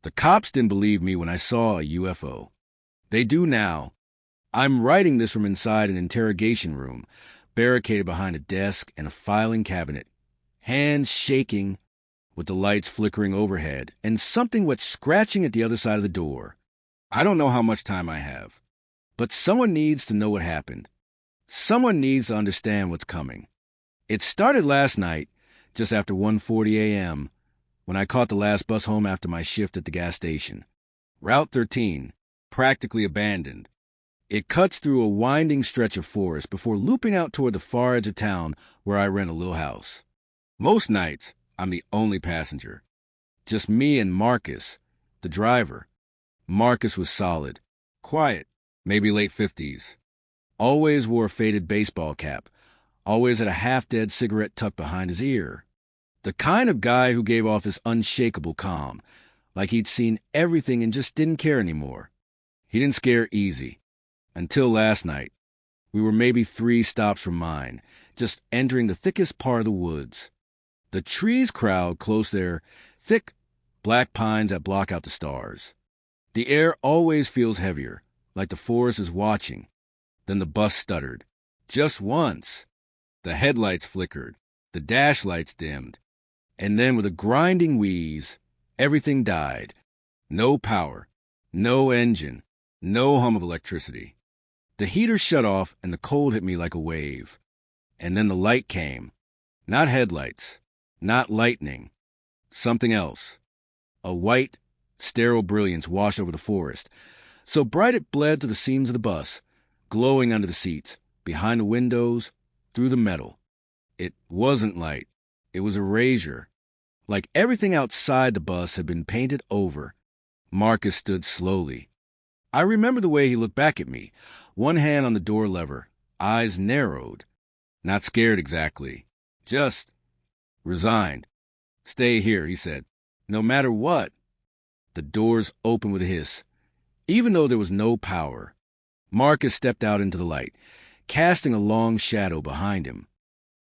The cops didn't believe me when I saw a UFO. They do now. I'm writing this from inside an interrogation room, barricaded behind a desk and a filing cabinet, hands shaking with the lights flickering overhead, and something wet scratching at the other side of the door. I don't know how much time I have, but someone needs to know what happened. Someone needs to understand what's coming. It started last night, just after 1:40 a.m., when I caught the last bus home after my shift at the gas station. Route 13, practically abandoned. It cuts through a winding stretch of forest before looping out toward the far edge of town where I rent a little house. Most nights, I'm the only passenger. Just me and Marcus, the driver. Marcus was solid, quiet, maybe late 50s. Always wore a faded baseball cap. Always had a half-dead cigarette tucked behind his ear. The kind of guy who gave off this unshakable calm, like he'd seen everything and just didn't care anymore. He didn't scare easy. Until last night. We were maybe 3 stops from mine, just entering the thickest part of the woods. The trees crowd close there, thick black pines that block out the stars. The air always feels heavier, like the forest is watching. Then the bus stuttered. Just once. The headlights flickered. The dash lights dimmed. And then with a grinding wheeze, everything died. No power. No engine. No hum of electricity. The heater shut off and the cold hit me like a wave. And then the light came. Not headlights. Not lightning. Something else. A white, sterile brilliance washed over the forest, so bright it bled to the seams of the bus, glowing under the seats, behind the windows, through the metal. It wasn't light. It was erasure. Like everything outside the bus had been painted over. Marcus stood slowly. I remember the way he looked back at me, one hand on the door lever, eyes narrowed. Not scared exactly. Just resigned. Stay here, he said. No matter what. The doors opened with a hiss, even though there was no power. Marcus stepped out into the light, casting a long shadow behind him.